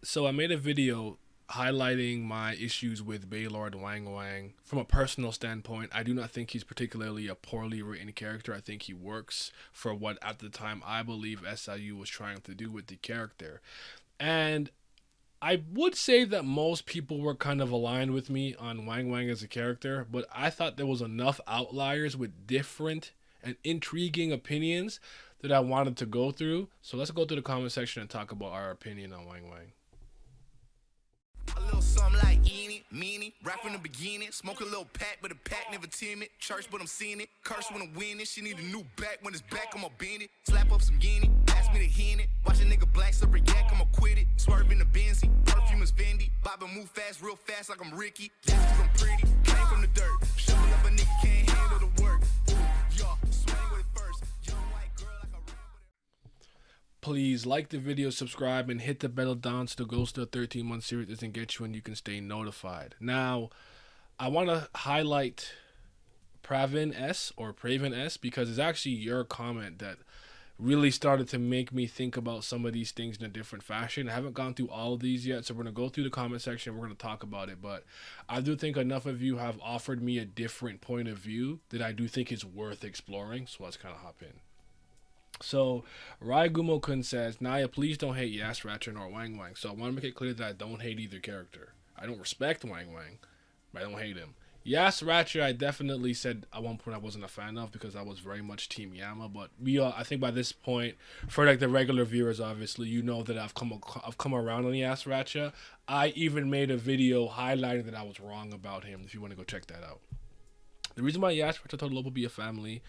So I made a video highlighting my issues with Baylord Wang Wang. From a personal standpoint, I do not think he's particularly a poorly written character. I think he works for what at the time I believe SIU was trying to do with the character. And I would say that most people were kind of aligned with me on Wang Wang as a character, but I thought there was enough outliers with different and intriguing opinions that I wanted to go through. So let's go to the comment section and talk about our opinion on Wang Wang. A little something like eeny, meeny, right from the beginning. Smoke a little pack, but the pack never timid. Church, but I'm seeing it. Curse when I'm winning. She need a new back. When it's back, I'ma bend it. Slap up some guinea, pass me the hen it. Watch a nigga black slipper yak, I'ma quit it. Swerve in the Benzie, perfume is Fendi. Bob and move fast, real fast like I'm Ricky. That's 'cause I'm pretty, came from the dirt. Shovel up a nigga, can't handle the work. Ooh, y'all, swing with it first. Young white girl like a ramble. Please like the video, subscribe, and hit the bell down so the Ghost of 13-month series doesn't get you and you can stay notified. Now, I want to highlight Pravin S or Praven S because it's actually your comment that really started to make me think about some of these things in a different fashion. I haven't gone through all of these yet, so we're going to go through the comment section. We're going to talk about it, but I do think enough of you have offered me a different point of view that I do think is worth exploring, so let's kind of hop in. So, Raigumo-kun says, Naya, please don't hate Yasratcha nor Wang Wang. So I want to make it clear that I don't hate either character. I don't respect Wang Wang, but I don't hate him. Yasratcha, I definitely said at one point I wasn't a fan of because I was very much Team Yama. But we all, I think by this point, for like the regular viewers, obviously, you know that I've come around on Yasratcha. I even made a video highlighting that I was wrong about him. If you want to go check that out. The reason why Yasratcha told Lobo be a family.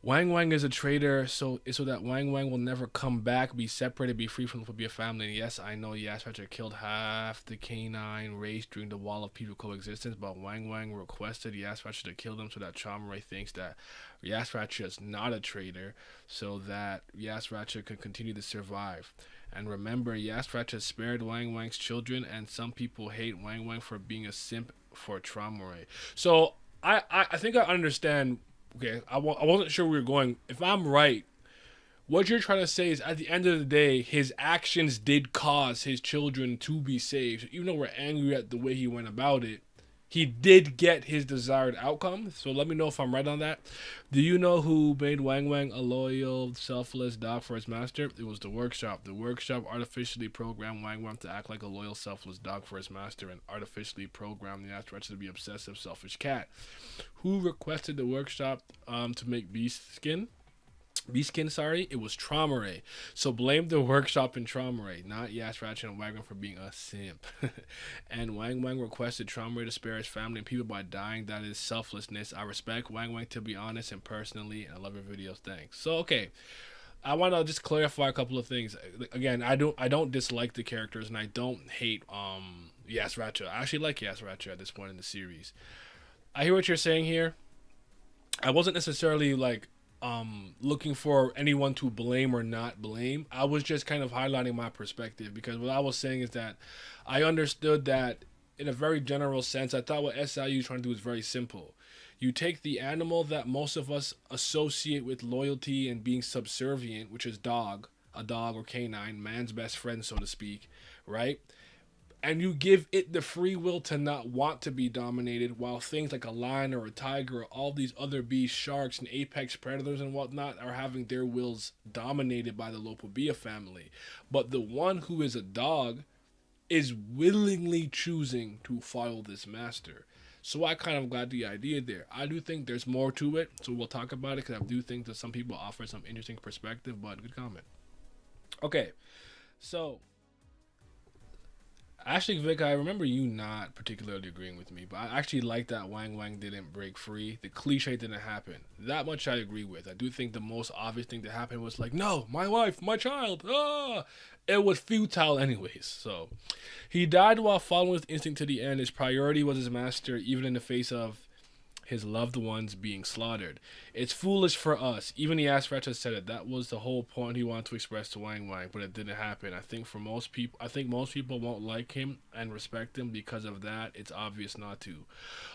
Wang Wang is a traitor, so that Wang Wang will never come back, be separated, be free from be a family. And yes, I know Yasratcha killed half the canine race during the Wall of People coexistence, but Wang Wang requested Yasratcha to kill them so that Traumerei thinks that Yasratcha is not a traitor, so that Yasratcha can continue to survive. And remember, Yasratcha spared Wang Wang's children, and some people hate Wang Wang for being a simp for Traumerei. So I think I understand. Okay, I wasn't sure where we were going. If I'm right, what you're trying to say is at the end of the day, his actions did cause his children to be saved. Even though we're angry at the way he went about it, he did get his desired outcome. So let me know if I'm right on that. Do you know who made Wang Wang a loyal, selfless dog for his master? It was the workshop. The workshop artificially programmed Wang Wang to act like a loyal, selfless dog for his master and artificially programmed the Yasratcha to be obsessive, selfish cat. Who requested the workshop to make Beastskin, sorry, it was Traumerei. So blame the workshop in Traumerei, not Yasratcha and Wang Wang for being a simp. And Wang Wang requested Traumerei to spare his family and people by dying. That is selflessness. I respect Wang Wang to be honest and personally, and I love your videos. Thanks. So okay, I want to just clarify a couple of things. Again, I don't dislike the characters and I don't hate Yasratcha. I actually like Yasratcha at this point in the series. I hear what you're saying here. I wasn't necessarily like looking for anyone to blame or not blame. I was just kind of highlighting my perspective because what I was saying is that I understood that in a very general sense. I thought what SIU is trying to do is very simple. You take the animal that most of us associate with loyalty and being subservient, which is a dog or canine, man's best friend, so to speak, right? And you give it the free will to not want to be dominated, while things like a lion or a tiger or all these other beasts, sharks and apex predators and whatnot are having their wills dominated by the Lopobia family. But the one who is a dog is willingly choosing to follow this master. So I kind of got the idea there. I do think there's more to it, so we'll talk about it because I do think that some people offer some interesting perspective, but good comment. Okay, so actually, Vic, I remember you not particularly agreeing with me, but I actually like that Wang Wang didn't break free. The cliche didn't happen. That much I agree with. I do think the most obvious thing to happen was like, no, my wife, my child. Ah! It was futile anyways. So he died while following his instinct to the end. His priority was his master, even in the face of his loved ones being slaughtered. It's foolish for us. Even the Yasratcha said it. That was the whole point he wanted to express to Wang Wang, but it didn't happen. I think most people won't like him and respect him because of that. It's obvious not to.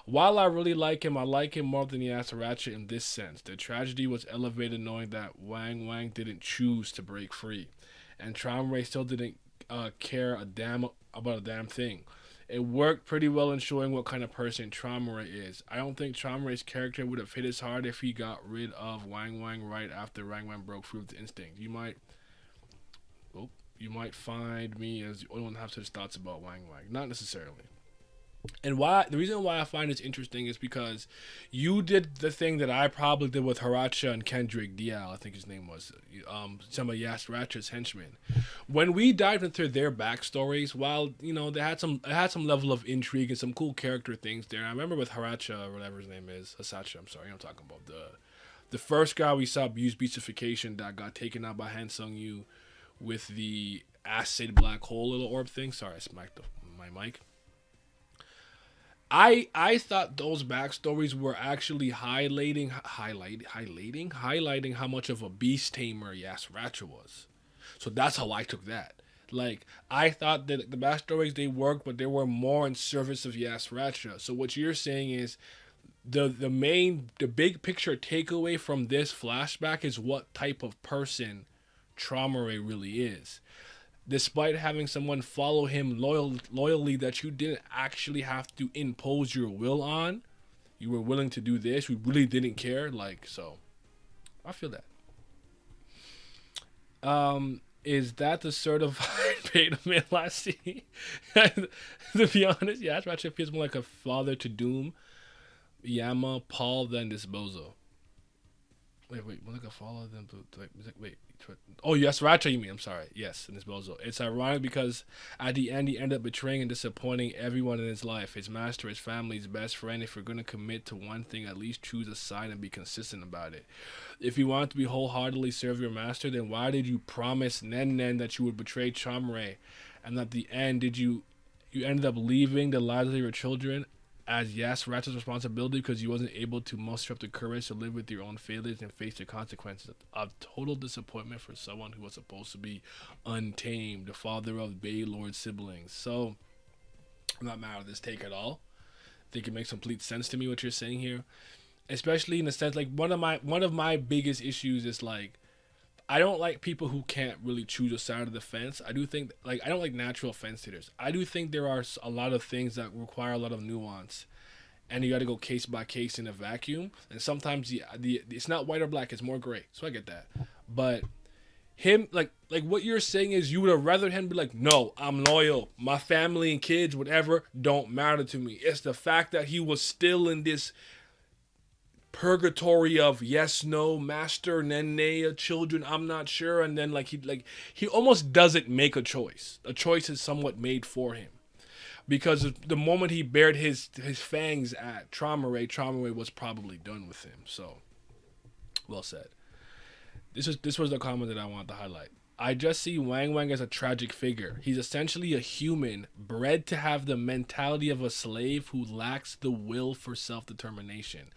While I really like him, I like him more than the Yasratcha in this sense. The tragedy was elevated knowing that Wang Wang didn't choose to break free, and Traumerei still didn't care a damn about a damn thing. It worked pretty well in showing what kind of person Traumerei is. I don't think Traumerei's character would have hit as hard if he got rid of Wang Wang right after Wang Wang broke through with the instinct. You might find me as the only one who has such thoughts about Wang Wang. Not necessarily. And the reason why I find this interesting is because you did the thing that I probably did with Haigh-Rankers and Kendrick Dial, I think his name was, some of Yasratcha's henchmen. When we dived into their backstories, while they had some level of intrigue and some cool character things there. I remember with Haigh-Rankers, or whatever his name is, Yasratcha, I'm sorry, I'm talking about the first guy we saw use beatification that got taken out by Han Sung Yu with the acid black hole little orb thing. Sorry, I smacked my mic. I thought those backstories were actually highlighting how much of a beast tamer Yasratcha was. So that's how I took that. Like, I thought that the backstories, they worked, but they were more in service of Yasratcha. So what you're saying is the big picture takeaway from this flashback is what type of person Traumerei really is. Despite having someone follow him loyally that you didn't actually have to impose your will on, you were willing to do this. You really didn't care. So I feel that. Is that the certified beta male I see? To be honest, yeah, Yasratcha feels more like a father to Doom, Yama, Paul than this bozo. Wait, more like a father than wait. Oh, Yasratcha, you mean? I'm sorry. Yes, in this bozo. It's ironic because at the end he ended up betraying and disappointing everyone in his life. His master, his family, his best friend. If you're going to commit to one thing, at least choose a side and be consistent about it. If you want to be wholeheartedly serve your master, then why did you promise Nen that you would betray Traumerei? And at the end, you ended up leaving the lives of your children as Yasratcha's responsibility because you wasn't able to muster up the courage to live with your own failures and face the consequences of total disappointment for someone who was supposed to be untamed, the father of Baylord siblings. So I'm not mad at this take at all. I think it makes complete sense to me what you're saying here, especially in the sense one of my biggest issues is I don't like people who can't really choose a side of the fence. I do think, I don't like natural fence sitters. I do think there are a lot of things that require a lot of nuance, and you got to go case by case in a vacuum. And sometimes it's not white or black; it's more gray. So I get that. But him, like what you're saying is, you would have rather him be like, "No, I'm loyal. My family and kids, whatever, don't matter to me." It's the fact that he was still in this purgatory of yes, no, master, nene, children, I'm not sure, and then he almost doesn't make a choice. A choice is somewhat made for him, because the moment he bared his fangs at Traumerei was probably done with him. So, well said. This was the comment that I wanted to highlight. I just see Wang Wang as a tragic figure. He's essentially a human, bred to have the mentality of a slave who lacks the will for self-determination.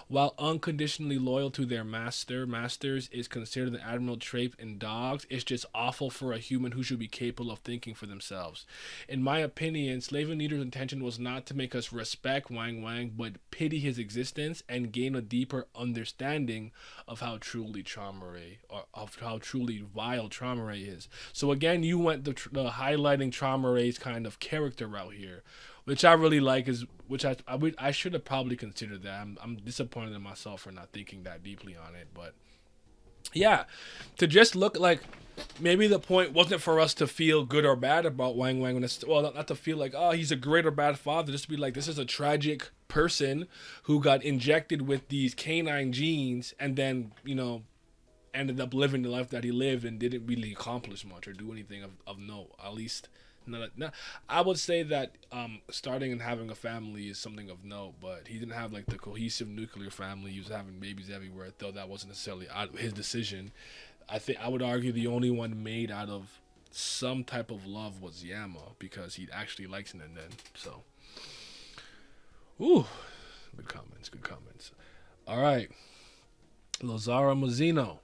While unconditionally loyal to their masters is considered an admirable trait in dogs, it's just awful for a human who should be capable of thinking for themselves. In my opinion, Slave Leader's intention was not to make us respect Wang Wang, but pity his existence and gain a deeper understanding of how truly Traumerei, or of how truly vile Traumerei is. So again, you went the highlighting Traumerei's kind of character route here, which I really like, I should have probably considered that. I'm disappointed in myself for not thinking that deeply on it, but yeah, to just look like maybe the point wasn't for us to feel good or bad about Wang Wang, not to feel like, oh, he's a great or bad father, just to be like, this is a tragic person who got injected with these canine genes and then ended up living the life that he lived and didn't really accomplish much or do anything of note. At least, not. I would say that starting and having a family is something of note, but he didn't have the cohesive nuclear family. He was having babies everywhere, though that wasn't necessarily his decision. I would argue the only one made out of some type of love was Yama, because he actually likes Nen. So, ooh, good comments. All right, Lazara Mazzino.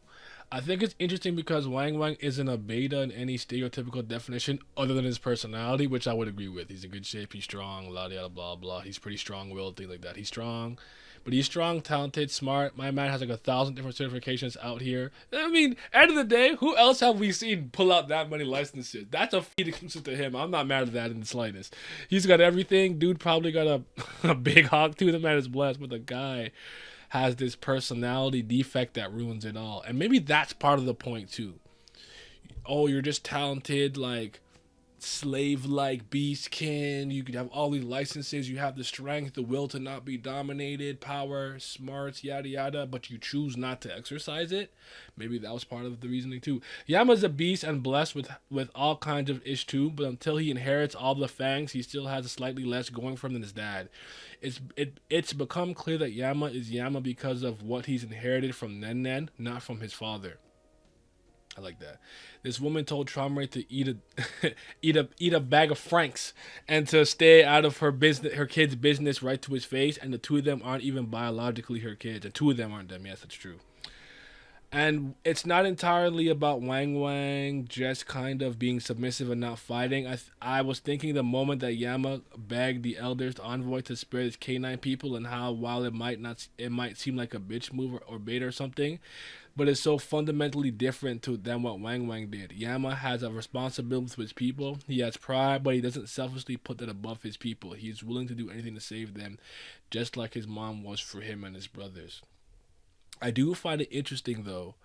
I think it's interesting because Wang Wang isn't a beta in any stereotypical definition other than his personality, which I would agree with. He's in good shape, he's strong, blah, blah, blah, blah. He's pretty strong-willed, things like that. He's strong, But he's strong, talented, smart. My man has like 1,000 different certifications out here. I mean, end of the day, who else have we seen pull out that many licenses? That's a feat exclusive to him. I'm not mad at that in the slightest. He's got everything. Dude probably got a big hog too. The man is blessed, but the guy has this personality defect that ruins it all. And maybe that's part of the point too. Oh, you're just talented, like slave like beastkin. You could have all these licenses. You have the strength, the will to not be dominated, power, smarts, yada yada, but you choose not to exercise it. Maybe that was part of the reasoning too. Yama's a beast and blessed with all kinds of ish too, but until he inherits all the fangs, he still has a slightly less going for him than his dad. It's become clear that Yama is Yama because of what he's inherited from Nen Nen, not from his father. I like that. This woman told Traumerei to eat a eat a bag of franks and to stay out of her kid's business right to his face. And the two of them aren't even biologically her kids. The two of them aren't them. Yes, that's true. And it's not entirely about Wang Wang just kind of being submissive and not fighting. I was thinking the moment that Yama begged the elders envoy to spare his canine people, and how while it might seem like a bitch move or bait or something, but it's so fundamentally different than what Wang Wang did. Yama has a responsibility to his people. He has pride, but he doesn't selfishly put that above his people. He's willing to do anything to save them, just like his mom was for him and his brothers. I do find it interesting, though,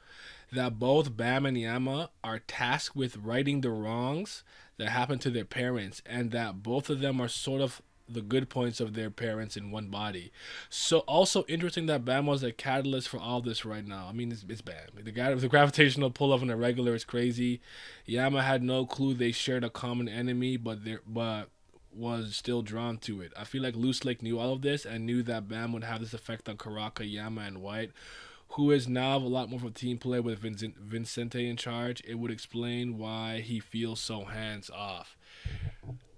that both Bam and Yama are tasked with righting the wrongs that happened to their parents, and that both of them are sort of the good points of their parents in one body. So also interesting that Bam was a catalyst for all this right now. I mean, it's Bam. The gravitational pull of an irregular is crazy. Yama had no clue they shared a common enemy, but was still drawn to it. I feel like Loose Lake knew all of this and knew that Bam would have this effect on Karaka, Yama, and White, who is now a lot more of a team player with Vincente in charge. It would explain why he feels so hands off.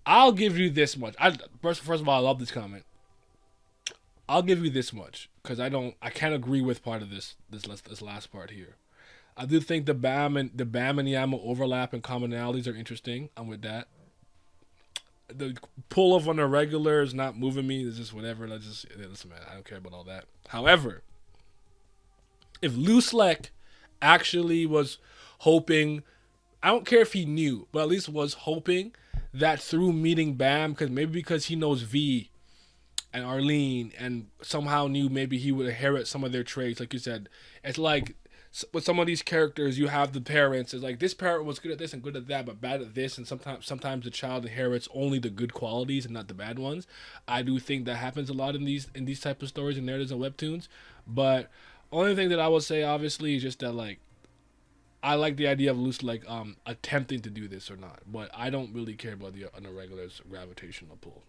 I'll give you this much. First of all, I love this comment. I'll give you this much because I can't agree with part of this last part here. I do think the Bam and Yama overlap and commonalities are interesting. I'm with that. The pull of an irregular is not moving me. It's just whatever. Listen, man, I don't care about all that. However, if Luslek actually was hoping, I don't care if he knew, but at least was hoping that through meeting Bam, because he knows V and Arlene, and somehow knew maybe he would inherit some of their traits, like you said. It's like with some of these characters, you have the parents. It's like this parent was good at this and good at that, but bad at this, and sometimes the child inherits only the good qualities and not the bad ones. I do think that happens a lot in these type of stories and narratives and webtoons. But only thing that I would say, obviously, is just that like I like the idea of loose like attempting to do this or not, but I don't really care about the irregular's gravitational pull.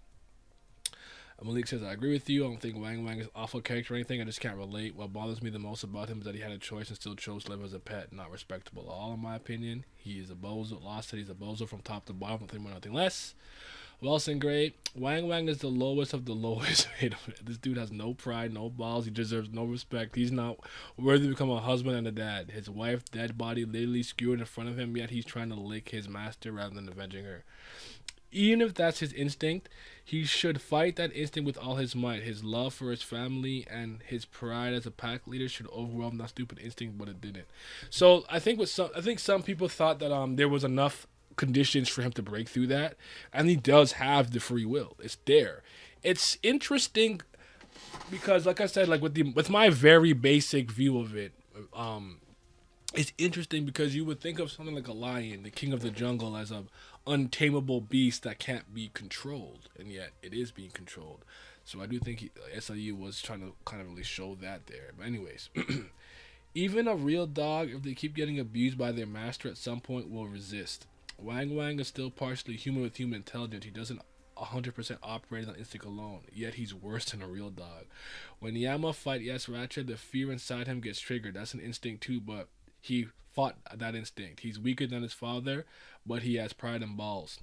Malik says, I agree with you. I don't think Wang Wang is an awful character or anything. I just can't relate. What bothers me the most about him is that he had a choice and still chose to live as a pet. Not respectable at all, in my opinion. He is a bozo. Lost said he's a bozo from top to bottom. Nothing more, nothing less. Wilson Gray, Wang Wang is the lowest of the lowest. This dude has no pride, no balls. He deserves no respect. He's not worthy to become a husband and a dad. His wife's dead body literally skewered in front of him, yet he's trying to lick his master rather than avenging her. Even if that's his instinct, he should fight that instinct with all his might. His love for his family and his pride as a pack leader should overwhelm that stupid instinct, but it didn't. So I think some people thought that there was enough conditions for him to break through that, and he does have the free will. It's there. It's interesting because, like I said, like with my very basic view of it, it's interesting because you would think of something like a lion, the king of the jungle, as a untamable beast that can't be controlled, and yet it is being controlled. So I do think SLU was trying to kind of really show that there. But anyways, even a real dog, if they keep getting abused by their master, at some point will resist. Wang Wang is still partially human with human intelligence. He doesn't 100% operate on instinct alone, yet he's worse than a real dog. When Yama fight Yasratcha, the fear inside him gets triggered. That's an instinct too, but he fought that instinct. He's weaker than his father, but he has pride and balls.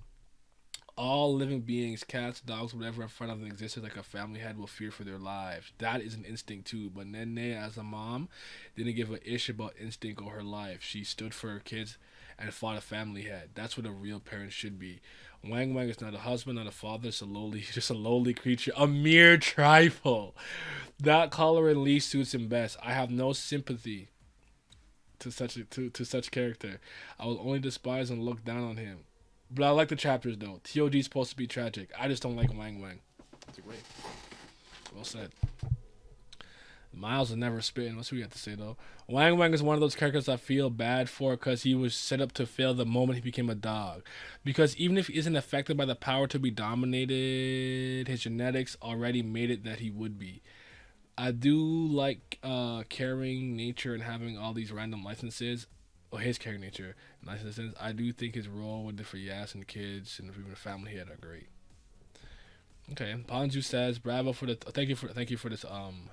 All living beings, cats, dogs, whatever in front of them existed like a family head will fear for their lives. That is an instinct too, but Nene as a mom didn't give a ish about instinct or her life. She stood for her kids and fought a family head. That's what a real parent should be. Wang Wang is not a husband, not a father, just a lowly creature, a mere trifle. That color and Lee suits him best. I have no sympathy to such character. I will only despise and look down on him. But I like the chapters though. TOG is supposed to be tragic. I just don't like Wang Wang. That's a great. Well said. Miles is never spitting. What's we got to say though? Wang Wang is one of those characters I feel bad for because he was set up to fail the moment he became a dog. Because even if he isn't affected by the power to be dominated, his genetics already made it that he would be. I do like caring nature and having all these random licenses. Or his caring nature and licenses. I do think his role with the for Yas and the kids and even the family he had are great. Okay, Ponzu says, "Bravo for the thank you for this.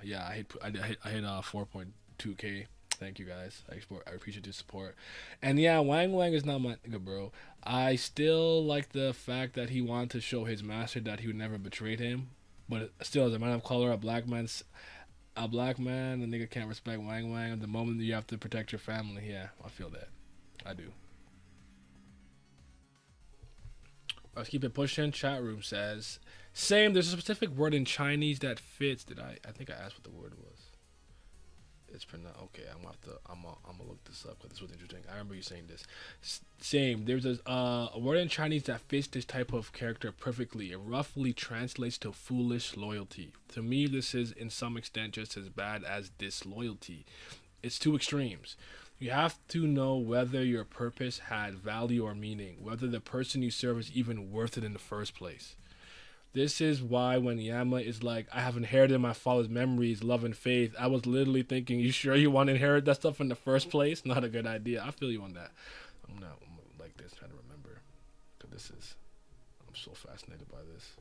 Yeah, I hit 4.2k. Thank you guys. I appreciate your support. And yeah, Wang Wang is not my nigga, bro. I still like the fact that he wanted to show his master that he would never betray him. But still, as a man of color, a black man, the nigga can't respect Wang Wang. At the moment you have to protect your family. Yeah, I feel that. I do. Let's keep it pushing. Chat room says, same. There's a specific word in Chinese that fits. I think I asked what the word was. It's pronounced. Okay, I'm gonna look this up because this was interesting. I remember you saying this. Same. There's a word in Chinese that fits this type of character perfectly. It roughly translates to foolish loyalty. To me, this is in some extent just as bad as disloyalty. It's two extremes. You have to know whether your purpose had value or meaning, whether the person you serve is even worth it in the first place. This is why when Yama is like, I have inherited my father's memories, love, and faith, I was literally thinking, you sure you want to inherit that stuff in the first place? Not a good idea. I feel you on that. I'm like this, trying to remember. Because I'm so fascinated by this.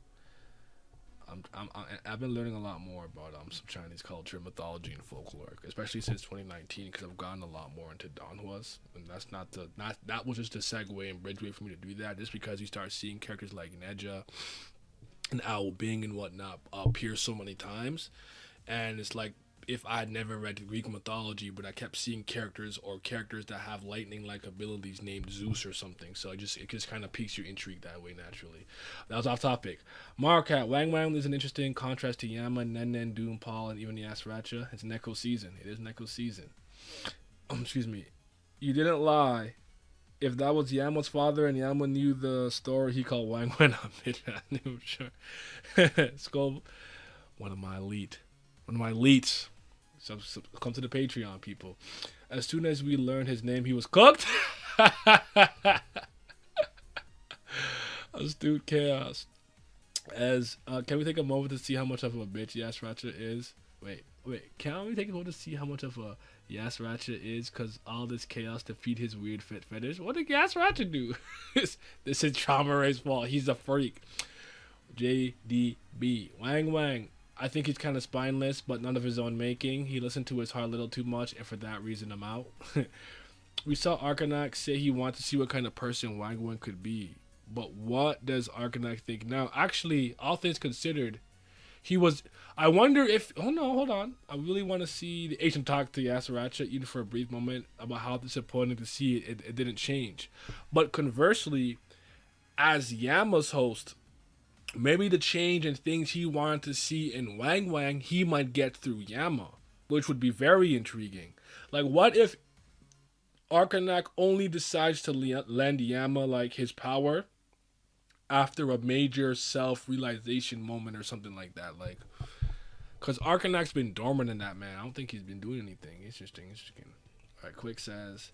I've been learning a lot more about some Chinese culture, mythology, and folklore, especially since 2019, because I've gotten a lot more into Danhuas, and that was just a segue and bridgeway for me to do that, just because you start seeing characters like Neja and Owl Bing and whatnot appear so many times, and it's like if I had never read Greek mythology, but I kept seeing characters that have lightning-like abilities named Zeus or something. So it just kind of piques your intrigue that way naturally. That was off topic. Marcat, Wang Wang is an interesting contrast to Yama, Nen Nen, Doom, Paul, and even Yasratcha. It's Neko season. It is Neko season. Excuse me. You didn't lie. If that was Yama's father and Yama knew the story, he called Wang Wang a bitch. I knew, sure. Skull, one of my elites. So come to the Patreon, people. As soon as we learned his name, he was cooked. Astute chaos. Can we take a moment to see how much of a bitch Yasratcha is? Wait. Can we take a moment to see how much of a Yasratcha is? Cause all this chaos to feed his weird fit fetish. What did Yasratcha do? This is Traumerei's fault. He's a freak. JDB. Wang Wang. I think he's kind of spineless, but none of his own making. He listened to his heart a little too much, and for that reason, I'm out. We saw Arcanak say he wanted to see what kind of person Wang Wang could be. But what does Arcanak think now? Actually, all things considered, he was... I wonder if... Oh, no, hold on. I really want to see the agent talk to Yasratcha, even for a brief moment, about how disappointing to see it didn't change. But conversely, as Yama's host... maybe the change and things he wanted to see in Wang Wang, he might get through Yama, which would be very intriguing. Like, what if Arcanak only decides to lend Yama, like, his power after a major self-realization moment or something like that? Like, because Arcanak's been dormant in that, man. I don't think he's been doing anything. Interesting. All right, Quick says...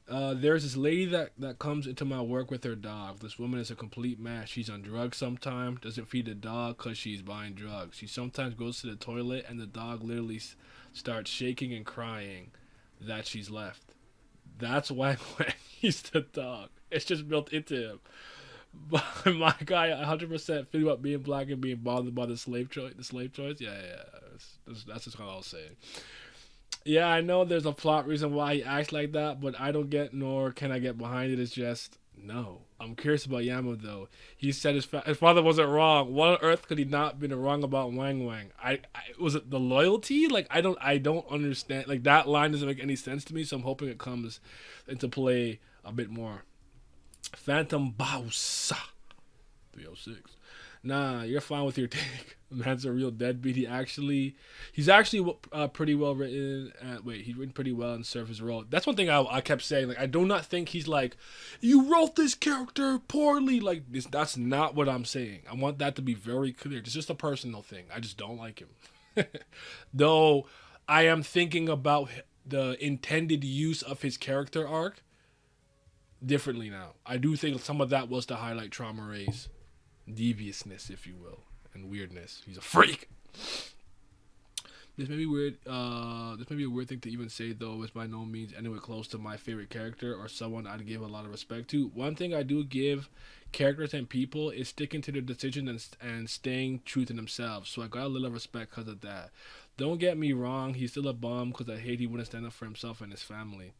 there's this lady that comes into my work with her dog. This woman is a complete mess. She's on drugs sometimes, doesn't feed the dog because she's buying drugs. She sometimes goes to the toilet and the dog literally starts shaking and crying that she's left. That's why he's the dog. It's just built into him. But my guy 100% feel about being black and being bothered by the slave choice. Yeah. That's just what I was saying. Yeah, I know there's a plot reason why he acts like that, but I don't get nor can I get behind it. It's just, no. I'm curious about Yama, though. He said his father wasn't wrong. What on earth could he not been wrong about Wang Wang? Was it the loyalty? Like, I don't understand. Like, that line doesn't make any sense to me, so I'm hoping it comes into play a bit more. Phantom Bouse 306. Nah, you're fine with your take. Man's a real deadbeat. He's actually pretty well written. He's written pretty well and served his role. That's one thing I kept saying. Like, I do not think he's like, you wrote this character poorly. Like, this. That's not what I'm saying. I want that to be very clear. It's just a personal thing. I just don't like him. Though I am thinking about the intended use of his character arc differently now. I do think some of that was to highlight Traumerei's deviousness, if you will, and weirdness. He's a freak. This may be weird. This may be a weird thing to even say, though. It's by no means anywhere close to my favorite character or someone I'd give a lot of respect to. One thing I do give characters and people is sticking to their decision and staying true to themselves. So I got a little respect because of that. Don't get me wrong. He's still a bum because I hate he wouldn't stand up for himself and his family.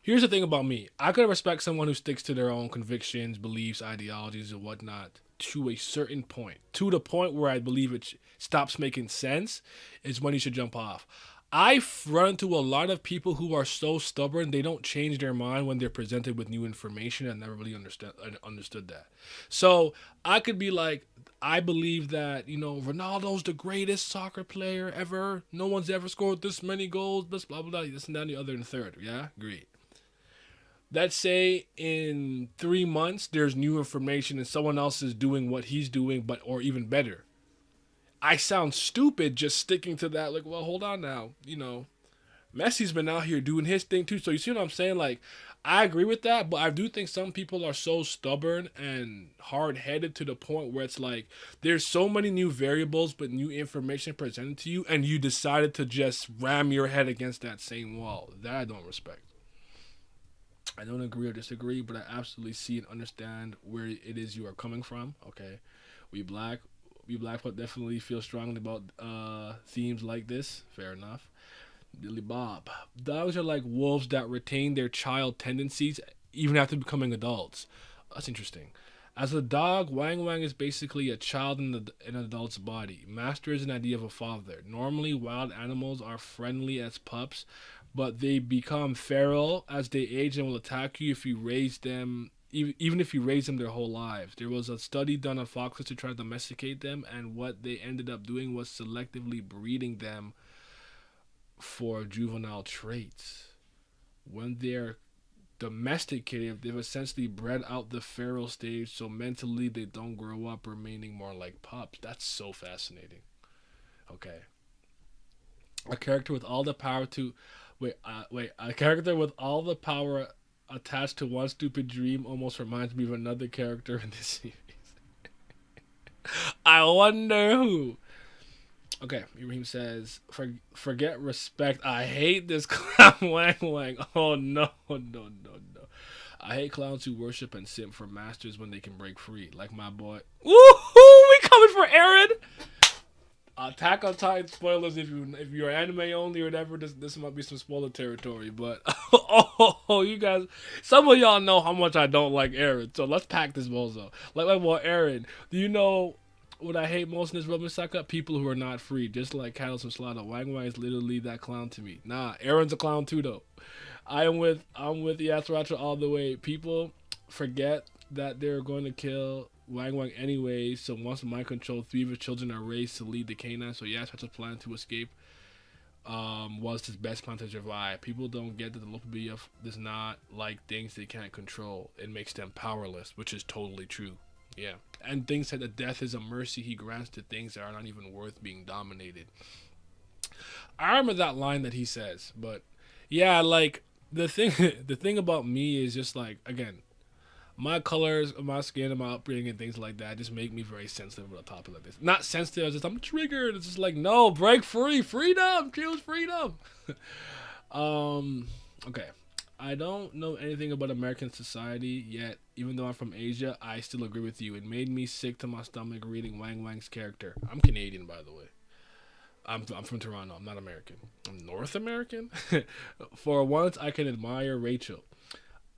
Here's the thing about me. I could respect someone who sticks to their own convictions, beliefs, ideologies, and whatnot to a certain point. To the point where I believe it stops making sense is when you should jump off. I've run into a lot of people who are so stubborn they don't change their mind when they're presented with new information and never really understood that. So I could be like, I believe that, Ronaldo's the greatest soccer player ever. No one's ever scored this many goals, blah, blah, blah, this and that and the other and the third. Yeah? Great. Let's say in 3 months there's new information and someone else is doing what he's doing, or even better. I sound stupid just sticking to that. Like, well, hold on now. Messi's been out here doing his thing too. So you see what I'm saying? Like, I agree with that, but I do think some people are so stubborn and hard-headed to the point where it's like there's so many new variables but new information presented to you, and you decided to just ram your head against that same wall. That I don't respect. I don't agree or disagree, but I absolutely see and understand where it is you are coming from. Okay, we black folk definitely feel strongly about themes like this. Fair enough. Billy Bob. Dogs are like wolves that retain their child tendencies even after becoming adults. That's interesting. As a dog, Wang Wang is basically a child in an adult's body. Master is an idea of a father. Normally, wild animals are friendly as pups, but they become feral as they age and will attack you if you raise them, even if you raise them their whole lives. There was a study done on foxes to try to domesticate them, and what they ended up doing was selectively breeding them for juvenile traits. When they're domesticated, they've essentially bred out the feral stage, so mentally they don't grow up remaining more like pups. That's so fascinating. Okay. A character with all the power to a character with all the power attached to one stupid dream almost reminds me of another character in this series. I wonder who. Okay, Ibrahim says, forget respect. I hate this clown Wang Wang. Oh, no. I hate clowns who worship and simp for masters when they can break free. Like my boy. Woohoo! We coming for Aaron! Attack on Titan spoilers if you're anime only or whatever. This might be some spoiler territory, but you guys, some of y'all know how much I don't like Aaron, so let's pack this bozo. Like my boy Aaron, do you know what I hate most in this Roman Saga? People who are not free, just like Cattle from Slaughter. Wang Wang is literally that clown to me. Nah, Aaron's a clown too though. I'm with Yasratcha all the way. People forget that they're going to kill Wang Wang anyway, so once mind control, 3 of his children are raised to lead the canine, so Yasratcha's plan to escape was his best plan to survive. People don't get that the local BF does not like things they can't control. It makes them powerless, which is totally true. Yeah. And things that the death is a mercy he grants to things that are not even worth being dominated. I remember that line that he says, but yeah, like the thing about me is just like, again, my colors, my skin, and my upbringing and things like that just make me very sensitive with a topic like this. Not sensitive, just I'm triggered. It's just like, no, break free, freedom, choose freedom. Okay. I don't know anything about American society yet. Even though I'm from Asia, I still agree with you. It made me sick to my stomach reading Wang Wang's character. I'm Canadian, by the way. I'm from Toronto. I'm not American. I'm North American. For once, I can admire Rachel,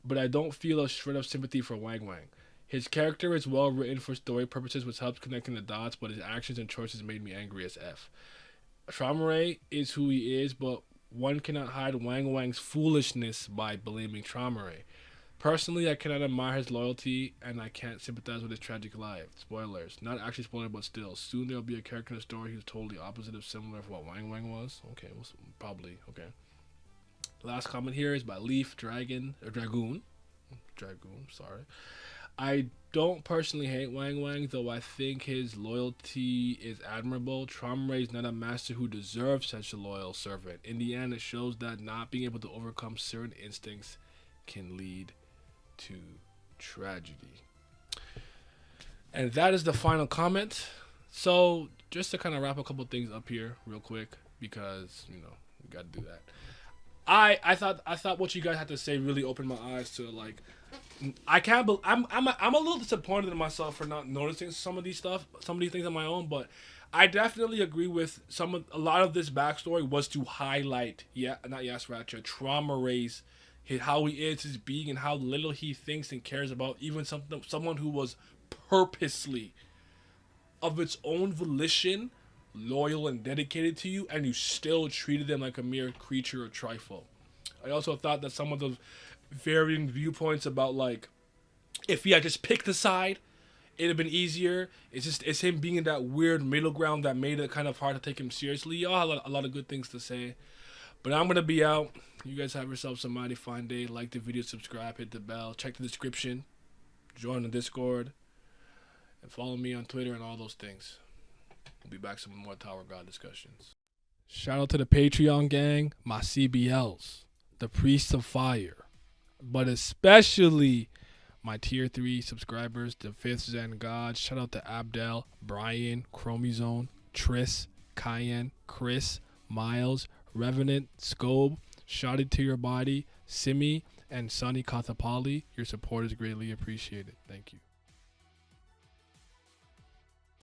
but I don't feel a shred of sympathy for Wang Wang. His character is well written for story purposes, which helps connecting the dots, but his actions and choices made me angry as F. Traumerei is who he is, but one cannot hide Wang Wang's foolishness by blaming Traumerei. Personally, I cannot admire his loyalty, and I can't sympathize with his tragic life. Spoilers. Not actually spoiler, but still. Soon there will be a character in the story who's totally opposite of similar of what Wang Wang was. Okay, well, probably. Okay. Last comment here is by Leaf Dragoon. Sorry. I don't personally hate Wang Wang, though I think his loyalty is admirable. Traumerei is not a master who deserves such a loyal servant. In the end, it shows that not being able to overcome certain instincts can lead to tragedy. And that is the final comment. So just to kind of wrap a couple things up here real quick, because we got to do that. I thought what you guys had to say really opened my eyes to, like, I can't I'm a little disappointed in myself for not noticing some of these things on my own, but I definitely agree with a lot of this backstory was to highlight not Yasratcha, Traumerei's how he is, his being, and how little he thinks and cares about even someone who was purposely, of its own volition, loyal and dedicated to you, and you still treated them like a mere creature or trifle. I also thought that some of the varying viewpoints about, like, if he had just picked a side, it'd have been easier. It's him being in that weird middle ground that made it kind of hard to take him seriously. Y'all have a lot of good things to say. But I'm going to be out. You guys have yourselves a mighty fine day. Like the video, subscribe, hit the bell, check the description, join the Discord, and follow me on Twitter and all those things. We'll be back some more Tower God discussions. Shout out to the Patreon gang, my CBLs, the Priests of Fire, but especially my Tier 3 subscribers, the 5th Zen God. Shout out to Abdel, Brian, Chromizone, Tris, Cayenne, Chris, Miles, Revenant, Scobe, Shot It To Your Body, Simi, and Sunny Kathapali. Your support is greatly appreciated. Thank you.